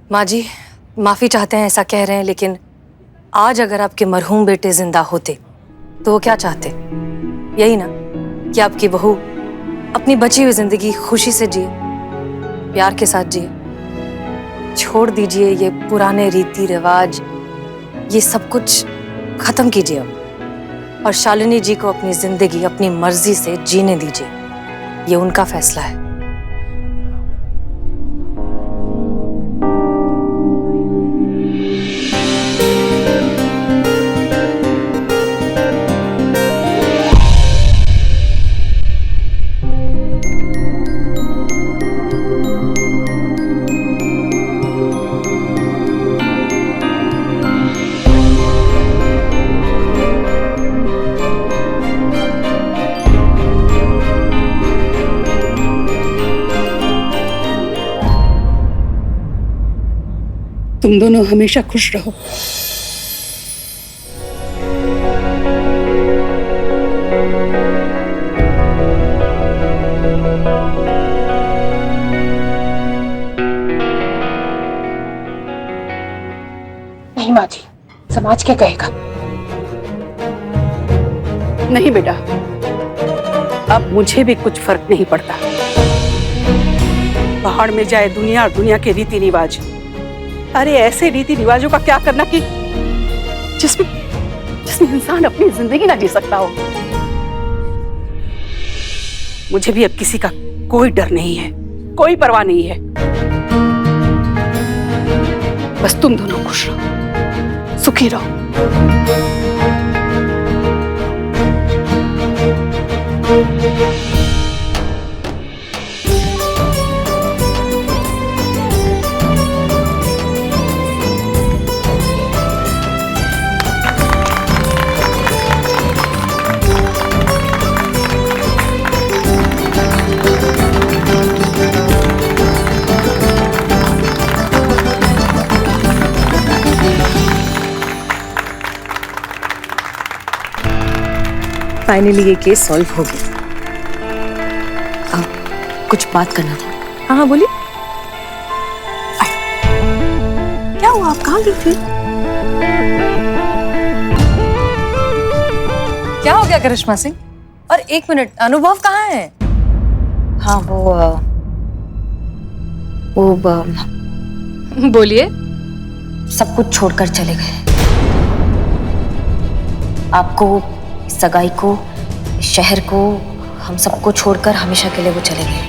माँ जी, माफी चाहते हैं ऐसा कह रहे हैं, लेकिन आज अगर आपके मरहूम बेटे जिंदा होते तो वो क्या चाहते? यही ना कि आपकी बहू अपनी बची हुई जिंदगी खुशी से जिए, प्यार के साथ जिए। छोड़ दीजिए ये पुराने रीति रिवाज, ये सब कुछ खत्म कीजिए अब, और शालिनी जी को अपनी जिंदगी अपनी मर्जी से जीने दीजिए। ये उनका फैसला है। तुम दोनों हमेशा खुश रहो। नहीं माँ जी, समाज क्या कहेगा? नहीं बेटा, अब मुझे भी कुछ फर्क नहीं पड़ता। पहाड़ में जाए दुनिया और दुनिया के रीति रिवाज। अरे ऐसे रीति रिवाजों का क्या करना कि जिसमें इंसान अपनी जिंदगी ना जी सकता हो। मुझे भी अब किसी का कोई डर नहीं है, कोई परवाह नहीं है। बस तुम दोनों खुश रहो, सुखी रहो। फाइनली ये केस सॉल्व हो गया। अब कुछ बात करना था। हाँ हाँ बोलिए। क्या हुआ, आप कहाँ गई थी? क्या हो गया करिश्मा सिंह? और एक मिनट, अनुभव कहाँ है? हाँ वो बोलिए। सब कुछ छोड़कर चले गए। आपको, सगाई को, शहर को, हम सबको छोड़कर हमेशा के लिए वो चले गए।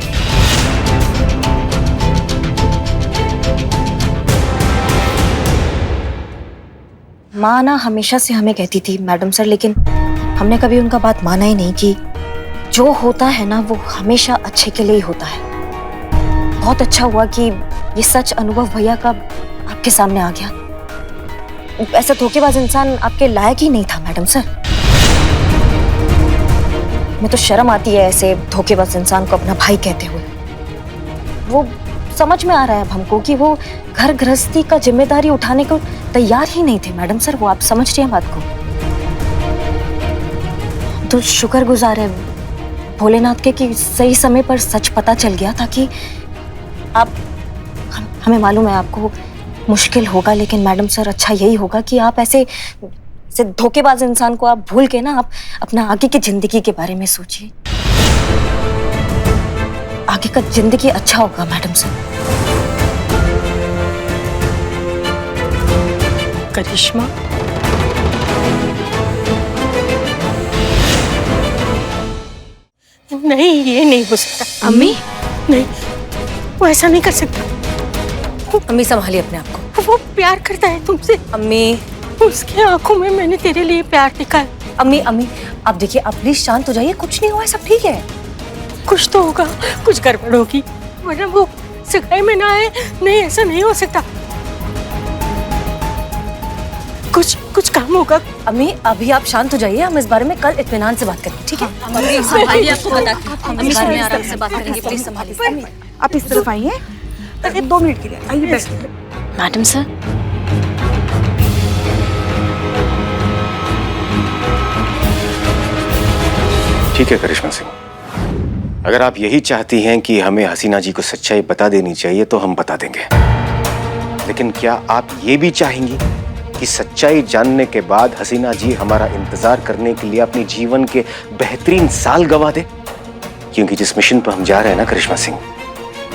माँ ना हमेशा से हमें कहती थी मैडम सर, लेकिन हमने कभी उनका बात माना ही नहीं कि जो होता है ना वो हमेशा अच्छे के लिए ही होता है। बहुत अच्छा हुआ कि ये सच अनुभव भैया का आपके सामने आ गया। ऐसा धोखेबाज इंसान आपके लायक ही नहीं था मैडम सर। मैं तो शर्म आती है ऐसे धोखेबाज इंसान को अपना भाई कहते हुए। वो समझ में आ रहा है अब हमको कि वो घर गृहस्थी का जिम्मेदारी उठाने को तैयार ही नहीं थे मैडम सर। वो आप समझ रही हैं बात को? तो शुक्रगुजार है भोलेनाथ के कि सही समय पर सच पता चल गया, ताकि आप हमें मालूम है आपको मुश्किल होगा, लेकिन मैडम सर अच्छा यही होगा कि आप ऐसे धोखेबाज इंसान को आप भूल के ना आप अपना आगे की जिंदगी के बारे में सोचिए। आगे का जिंदगी अच्छा होगा मैडम सर। करिश्मा, नहीं ये नहीं हो सकता। अम्मी नहीं, वो ऐसा नहीं कर सकता। अम्मी संभालिए अपने आप को। वो प्यार करता है तुमसे। अम्मी, उसकी आंखों में मैंने तेरे लिए प्यार देखा है। अम्मी आप देखिए, आप प्लीज शांत हो जाइए। कुछ नहीं हुआ है, सब ठीक है। कुछ तो होगा, कुछ गड़बड़ होगी, वरना वो सगाई में ना आए। नहीं, ऐसा नहीं हो सकता। कुछ काम होगा। अम्मी अभी आप शांत हो जाइए, हम इस बारे में कल इत्मीनान से बात करेंगे, ठीक है? आपको बताते हम इस बारे में आराम से बात करेंगे। प्लीज संभालिए। आप इस तरफ आइए, 2 मिनट के लिए आइए, बैठिए। मैडम सर, ठीक है करिश्मा सिंह, अगर आप यही चाहती हैं कि हमें हसीना जी को सच्चाई बता देनी चाहिए तो हम बता देंगे, लेकिन क्या आप ये भी चाहेंगी कि सच्चाई जानने के बाद हसीना जी हमारा इंतजार करने के लिए अपने जीवन के बेहतरीन साल गंवा दे? क्योंकि जिस मिशन पर हम जा रहे हैं ना करिश्मा सिंह,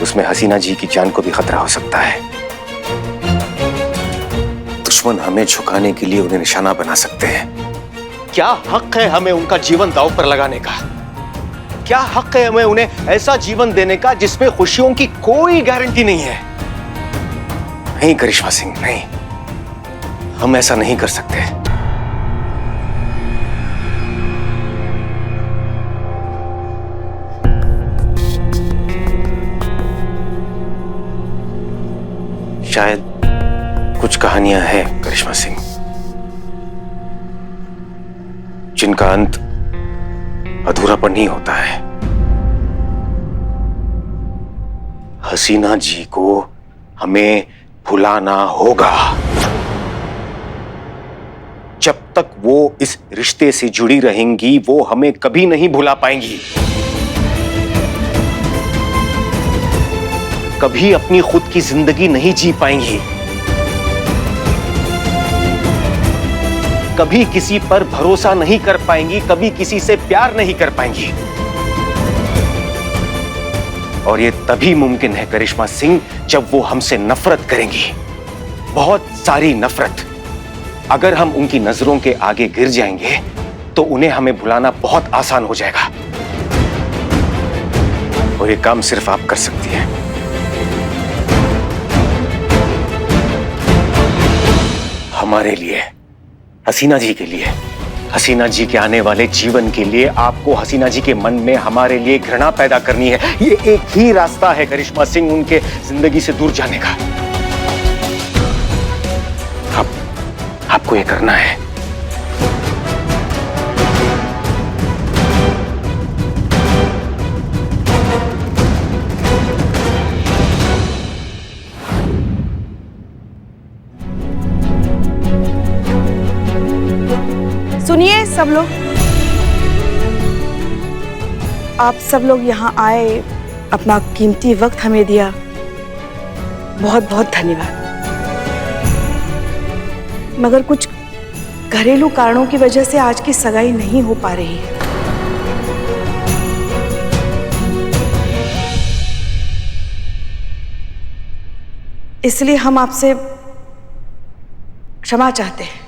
उसमें हसीना जी की जान को भी खतरा हो सकता है। दुश्मन हमें झुकाने के लिए उन्हें निशाना बना सकते हैं। क्या हक है हमें उनका जीवन दांव पर लगाने का? क्या हक है हमें उन्हें ऐसा जीवन देने का जिसमें खुशियों की कोई गारंटी नहीं है? नहीं करिश्मा सिंह, नहीं, हम ऐसा नहीं कर सकते। शायद कुछ कहानियां हैं करिश्मा सिंह जिनका अंत अधूरापन ही होता है। हसीना जी को हमें भुलाना होगा। जब तक वो इस रिश्ते से जुड़ी रहेंगी, वो हमें कभी नहीं भुला पाएंगी। कभी अपनी खुद की जिंदगी नहीं जी पाएंगी। कभी किसी पर भरोसा नहीं कर पाएंगी, कभी किसी से प्यार नहीं कर पाएंगी। और ये तभी मुमकिन है करिश्मा सिंह, जब वो हमसे नफरत करेंगी, बहुत सारी नफरत। अगर हम उनकी नजरों के आगे गिर जाएंगे तो उन्हें हमें भुलाना बहुत आसान हो जाएगा। और ये काम सिर्फ आप कर सकती हैं। हमारे लिए, हसीना जी के लिए, हसीना जी के आने वाले जीवन के लिए आपको हसीना जी के मन में हमारे लिए घृणा पैदा करनी है। ये एक ही रास्ता है करिश्मा सिंह उनके जिंदगी से दूर जाने का। आपको ये करना है। सुनिए सब लोग, आप सब लोग यहाँ आए, अपना कीमती वक्त हमें दिया, बहुत बहुत धन्यवाद। मगर कुछ घरेलू कारणों की वजह से आज की सगाई नहीं हो पा रही है। इसलिए हम आपसे क्षमा चाहते हैं।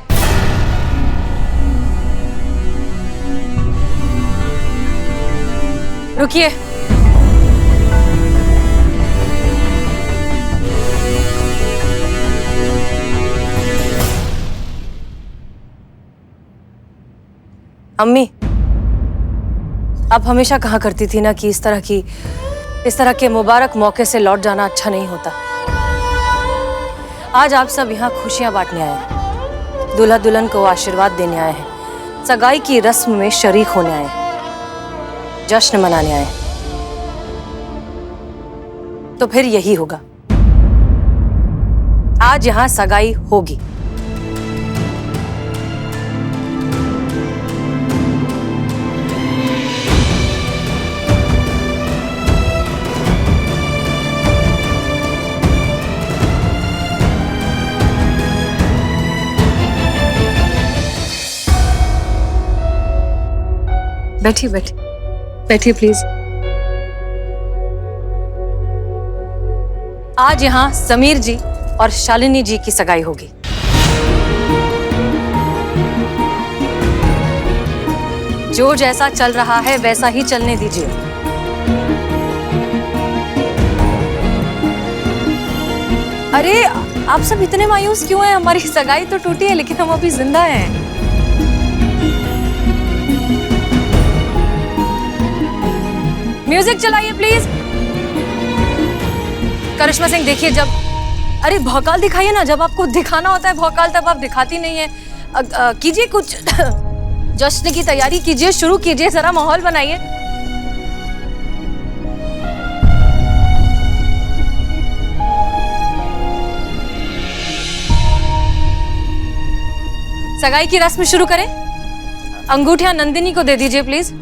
रुकिए। अम्मी, आप हमेशा कहा करती थी ना कि इस तरह के मुबारक मौके से लौट जाना अच्छा नहीं होता। आज आप सब यहाँ खुशियां बांटने आए हैं, दूल्हा दुल्हन को आशीर्वाद देने आए हैं, सगाई की रस्म में शरीक होने आए हैं, जश्न मनाने आए। तो फिर यही होगा, आज यहां सगाई होगी। बैठिए बैठिए बैठिए प्लीज। आज यहाँ समीर जी और शालिनी जी की सगाई होगी। जो जैसा चल रहा है वैसा ही चलने दीजिए। अरे आप सब इतने मायूस क्यों हैं? हमारी सगाई तो टूटी है लेकिन हम अभी जिंदा हैं। म्यूजिक चलाइए प्लीज। करिश्मा सिंह देखिए, अरे भौकाल दिखाइए ना, जब आपको दिखाना होता है भौकाल तब आप दिखाती नहीं है। कीजिए कुछ जश्न की तैयारी कीजिए, शुरू कीजिए, जरा माहौल बनाइए। सगाई की रस्म शुरू करें। अंगूठियां नंदिनी को दे दीजिए प्लीज।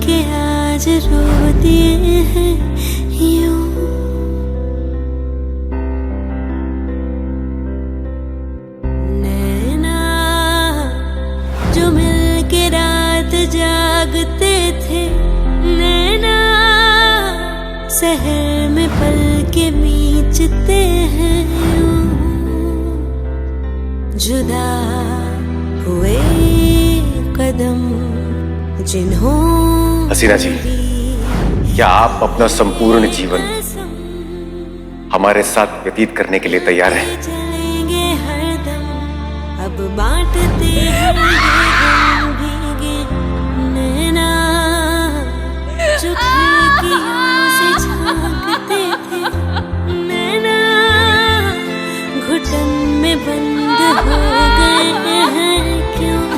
के आज रो दिए हैं यूं। नैना जो मिल के रात जागते थे, नैना शहर में पल के बीचते हैं यूं। जुदा हुए कदम जिन्हों हसीना जी, क्या आप अपना संपूर्ण जीवन हमारे साथ व्यतीत करने के लिए तैयार हैं? चलेंगे हरदम, अब बांटते हैं गम भीगे नैना जो खिड़कियों से झांकते थे, नैना घुटन में बंद हो गए हैं क्यों।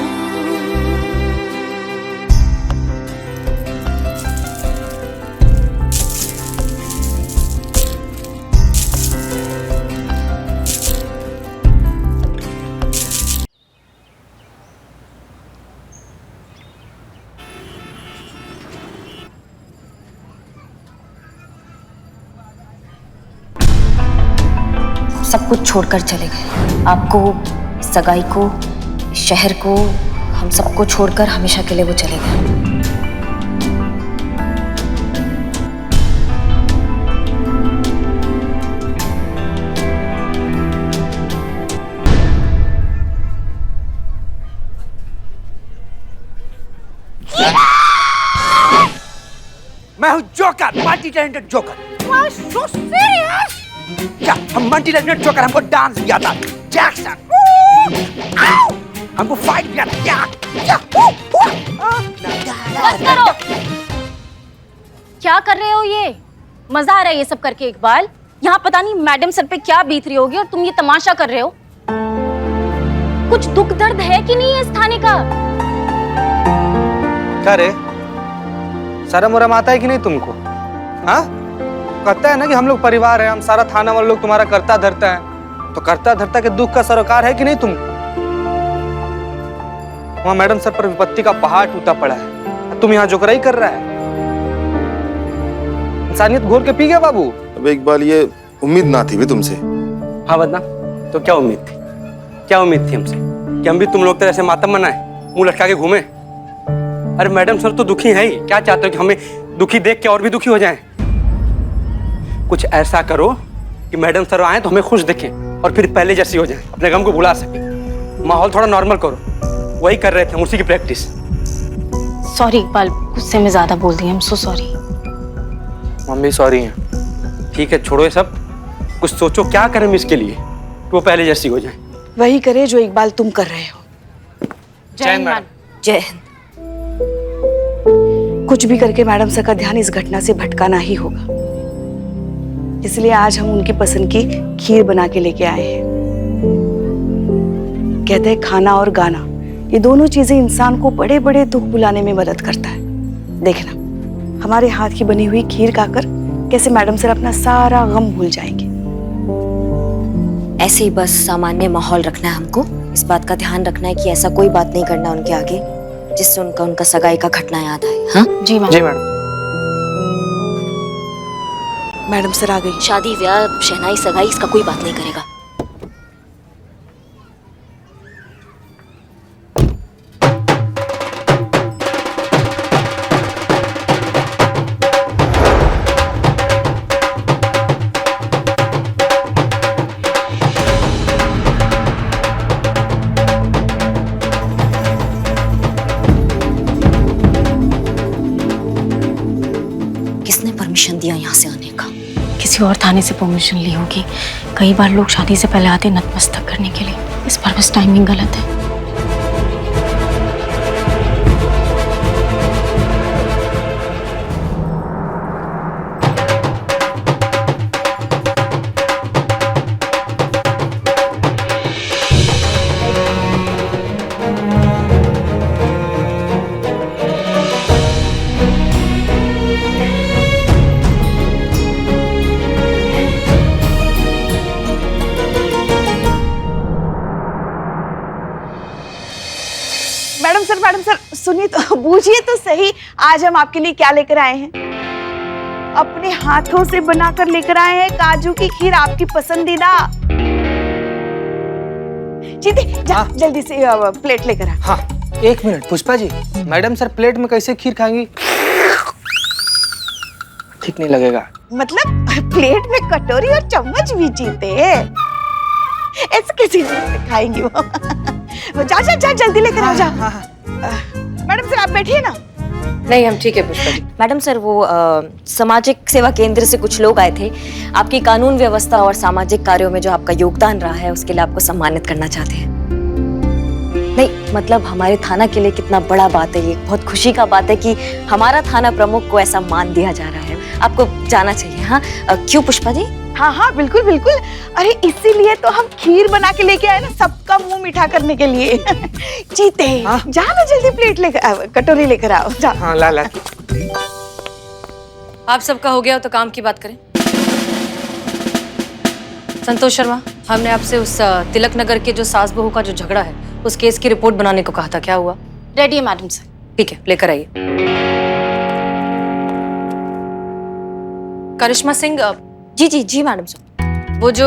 सब कुछ छोड़कर चले गए, आपको, इस सगाई को, इस शहर को, हम सबको छोड़कर हमेशा के लिए वो चले गए। मैं हूँ joker, multi talented joker. so serious? क्या हम मल्टी टैलेंटेड जोकर? हमको डांस भी आता, जैक्सन, हमको फाइट भी आता। बस करो। क्या कर रहे हो ये? मजा आ रहा है ये सब करके इकबाल? यहाँ पता नहीं मैडम सर पे क्या बीत रही होगी और तुम ये तमाशा कर रहे हो। कुछ दुख दर्द है कि नहीं है इस थाने का? क्या रे, शर्म वरम आता है कि नहीं तुमको? हाँ, कहता है ना कि हम लोग परिवार है, हम सारा थाना वाले लोग तुम्हारा करता धरता है, तो करता धरता के दुख का सरोकार है कि नहीं तुमको? वहां मैडम सर पर विपत्ति का पहाड़ टूटा पड़ा है, तुम यहाँ जोकराई कर रहा है। इंसानियत घोर के पी गया बाबू। अब इकबाल, ये उम्मीद ना थी भी तुमसे। हाँ बदना, तो क्या उम्मीद थी? क्या उम्मीद थी हमसे कि हम भी तुम लोग तरह से मातम मनाए, मुंह लटका के घूमे? अरे मैडम सर तो दुखी है ही, क्या चाहते हो कि हमें दुखी देख के और भी दुखी हो जाएं? कुछ ऐसा करो कि मैडम सर आए तो हमें खुश दिखें और फिर पहले जैसी हो जाए, अपने गम को भुला सके। माहौल थोड़ा नॉर्मल करो, वही कर रहे थे, उसी की प्रैक्टिस। सॉरी इकबाल, गुस्से में ज्यादा बोल दी, I am so sorry. Mummy sorry हैं। ठीक है, छोड़ो ये सब, कुछ सोचो क्या करें हम इसके लिए कि वो पहले जैसी हो जाए। वही करे जो इकबाल तुम कर रहे हो। जय हिंद मैडम। जय हिंद। कुछ भी करके मैडम सर का ध्यान इस घटना से भटकाना ही होगा, इसलिए आज हम उनकी पसंद की खीर बना के लेके आए हैं। कहते हैं खाना और गाना, ये दोनों चीजें इंसान को बड़े बड़े दुख भुलाने में मदद करता है। देखना, हमारे हाथ की बनी हुई खीर खाकर कैसे मैडम सर अपना सारा गम भूल जाएंगे। ऐसे ही बस सामान्य माहौल रखना है हमको, इस बात का ध्यान रखना है कि ऐसा कोई बात नहीं करना उनके आगे जिससे उनका सगाई का घटना याद आए। हाँ जी मैडम। जी मैडम। मैडम सर आ गई। शादी ब्याह शहनाई सगाई इसका कोई बात नहीं करेगा। किसने परमिशन दिया यहाँ से आने का? किसी और थाने से परमिशन ली होगी। कई बार लोग शादी से पहले आते नतमस्तक करने के लिए, इस बार बस टाइमिंग गलत है। सुनिए तो, बूझिए तो सही, आज हम आपके लिए क्या लेकर आए हैं। अपने हाथों से बनाकर लेकर आए हैं काजू की खीर, आपकी पसंदीदा। जीते जा, जल्दी से प्लेट लेकर आ। हाँ, एक minute Pushpa ji, madam sir plate में कैसे खीर खाएंगी? ठीक नहीं लगेगा। मतलब प्लेट में कटोरी और चम्मच भी जीते, ऐसे कैसे खाएंगी वो? जा जा जा, जल्दी लेकर आ जा। मैडम सर आप बैठिए ना। नहीं, हम ठीक है पुष्पा जी। मैडम सर, वो सामाजिक सेवा केंद्र से कुछ लोग आए थे, आपकी कानून व्यवस्था और सामाजिक कार्यों में जो आपका योगदान रहा है उसके लिए आपको सम्मानित करना चाहते हैं। नहीं मतलब हमारे थाना के लिए कितना बड़ा बात है ये, बहुत खुशी का बात है कि हमारा थाना प्रमुख को ऐसा मान दिया जा रहा है। आपको जाना चाहिए। हाँ क्यों पुष्पा जी? हाँ हाँ बिल्कुल बिल्कुल, अरे इसीलिए तो हम खीर बना के लेके आए ना, सबका मुंह मीठा करने के लिए। जीते जा ना, जल्दी प्लेट लेकर, कटोरी लेकर आओ जा। हाँ ला ला। आप सबका हो गया तो काम की बात करें। संतोष शर्मा, हमने आपसे उस तिलक नगर के जो सास बहू का जो झगड़ा है उस केस की रिपोर्ट बनाने को कहा था, क्या हुआ? रेडी है मैडम सर। ठीक है, लेकर आइए। करिश्मा सिंह। जी जी जी मैडम सर। वो जो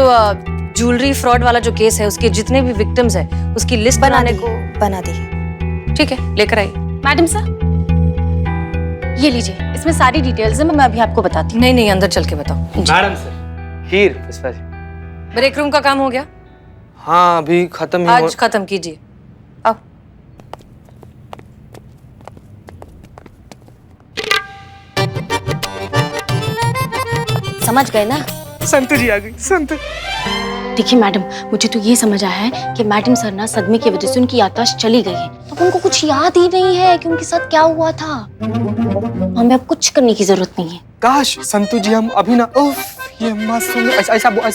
ज्वेलरी फ्रॉड वाला जो केस है उसके जितने भी विक्टिम्स हैं उसकी लिस्ट बनाने को बना दी। ठीक है, लेकर आइए। मैडम सर ये लीजिए, इसमें सारी डिटेल्स है, मैं अभी आपको बताती हूँ। नहीं नहीं, अंदर चल के बताओ। मैडम सर खीर पुष्पा जी। ब्रेक रूम का काम हो गया? हाँ अभी खत्म ही आज खत्म कीजिए। आओ। समझ गए ना? संतु जी आ गई। संतु देखिए मैडम, मुझे तो ये समझ आया है कि मैडम सर ना सदमे की वजह से उनकी याददाश्त चली गई है, तो उनको कुछ याद ही नहीं है कि उनके साथ क्या हुआ था। हमें अब कुछ करने की जरूरत नहीं है। काश संतु जी हम अभी ना उफ ये मासूमियत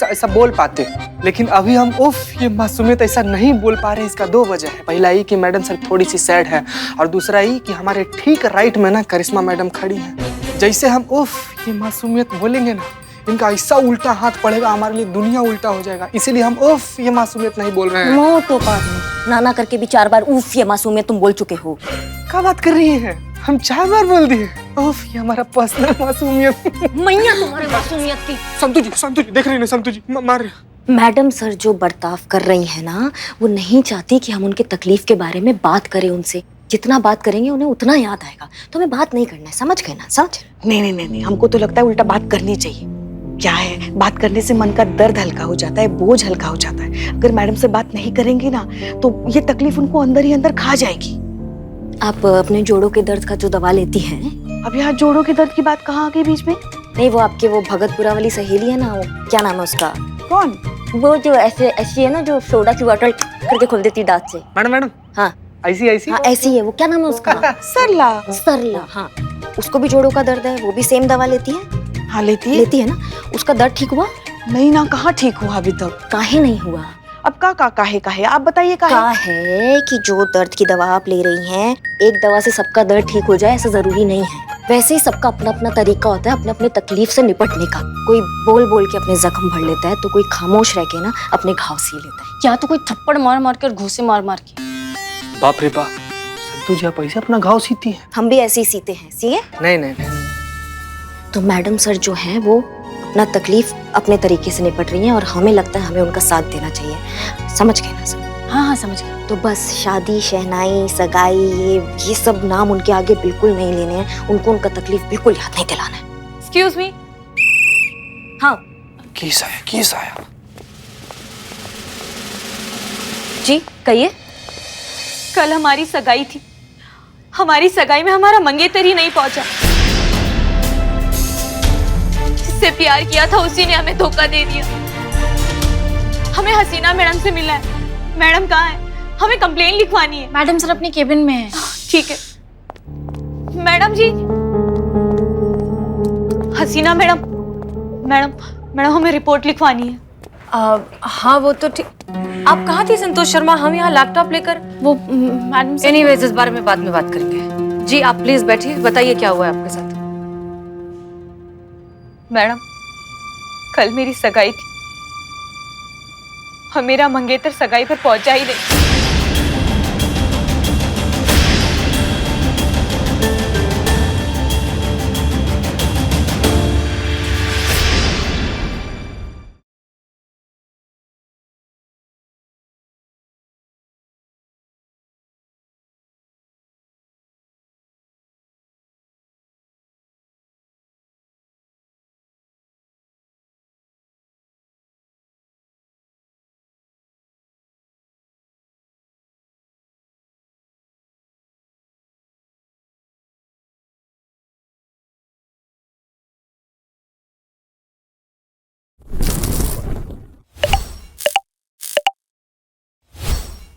ऐसा बोल पाते, लेकिन अभी हम उफ ये मासूमियत ऐसा नहीं बोल पा रहे। इसका दो वजह है। पहला ही कि मैडम सर थोड़ी सी सैड है, और दूसरा ही कि हमारे ठीक राइट में ना करिश्मा मैडम खड़ी है। जैसे हम उफ ये मासूमियत बोलेंगे ना, इनका ऐसा उल्टा हाथ पड़ेगा, हमारे लिए दुनिया उल्टा हो जाएगा। इसीलिए हम उफ ये मासूमियत नहीं बोल रहे हैं। मोटो पागल, नाना करके भी 4 बार उफ ये मासूमियत तुम बोल चुके हो। क्या बात कर रही हैं? हम 4 बार बोल दिए। उफ ये हमारा पर्सनल मासूमियत। मैया तुम्हारे मासूमियत की। संतु जी देख रही हैं? संतु जी मार रहे। मैडम सर जो बर्ताव कर रही है ना, वो नहीं चाहती कि हम उनके तकलीफ के बारे में बात करें उनसे। जितना बात करेंगे उन्हें उतना याद आएगा, तो हमें बात नहीं करना है, समझ गए ना? समझ? नहीं, हमको तो लगता है उल्टा बात करनी चाहिए। क्या है, बात करने से मन का दर्द हल्का हो जाता है, बोझ हल्का हो जाता है। अगर मैडम से बात नहीं करेंगे ना तो ये तकलीफ उनको अंदर ही अंदर खा जाएगी। आप अपने जोड़ों के दर्द का जो दवा लेती हैं? अब यहाँ जोड़ों के दर्द की बात कहाँ आ गई बीच में? नहीं, वो आपके वो भगतपुरा वाली सहेली है ना, वो क्या नाम है उसका? कौन? वो जो ऐसी है ना, जो सोडा की बॉटल करके खोल देती दांत से। मैडम हाँ ऐसी हाँ ऐसी है। वो क्या नाम है उसका? सरला। हाँ, उसको भी जोड़ों का दर्द है, वो भी सेम दवा लेती है। हाँ लेती है ना। उसका दर्द ठीक हुआ? नहीं ना, कहाँ ठीक हुआ अभी तक। काहे नहीं हुआ? अब काहे आप बताइए। काहे कि जो दर्द की दवा आप ले रही हैं, एक दवा से सबका दर्द ठीक हो जाए ऐसा जरूरी नहीं है। वैसे ही सबका अपना अपना तरीका होता है अपने अपने तकलीफ से निपटने का। कोई बोल बोल के अपने जख्म भर लेता है, तो कोई खामोश रह के ना अपने घाव सी लेता है, या तो कोई थप्पड़ मार मार कर, घूसे मार मार के। बाप रे बाप, संतु जी आप ऐसे अपना घाव सीती है? हम भी ऐसे ही सीते हैं। सिए? नहीं। तो मैडम सर जो हैं वो अपना तकलीफ अपने तरीके से निपट रही हैं, और हमें लगता है हमें उनका साथ देना चाहिए। समझ गए ना सर? हाँ समझ गए। तो बस शादी, शहनाई, सगाई, ये सब नाम उनके आगे बिल्कुल नहीं लेने हैं। उनको उनका तकलीफ बिल्कुल याद नहीं दिलाना है। Excuse me. हाँ किस आया? जी कहिए। कल हमारी सगाई थी, हमारी सगाई में हमारा मंगेतर ही नहीं पहुंचा। जिससे प्यार किया था उसी ने हमें धोखा दे दिया। हमें हसीना मैडम से मिला है। मैडम कहाँ है? हमें कंप्लेन लिखवानी है। मैडम सर अपने केबिन में है। ठीक है। मैडम जी, हसीना मैडम हमें रिपोर्ट लिखवानी है। हाँ वो तो ठीक। आप कहाँ थी संतोष शर्मा? हम यहाँ लैपटॉप लेकर। वो मैडम सर। एनीवेज इस बारे में बाद में बात करेंगे। जी आप प्लीज बैठिए, बताइए क्या हुआ है आपके साथ। मैडम कल मेरी सगाई थी और मेरा मंगेतर सगाई पर पहुंचा ही नहीं।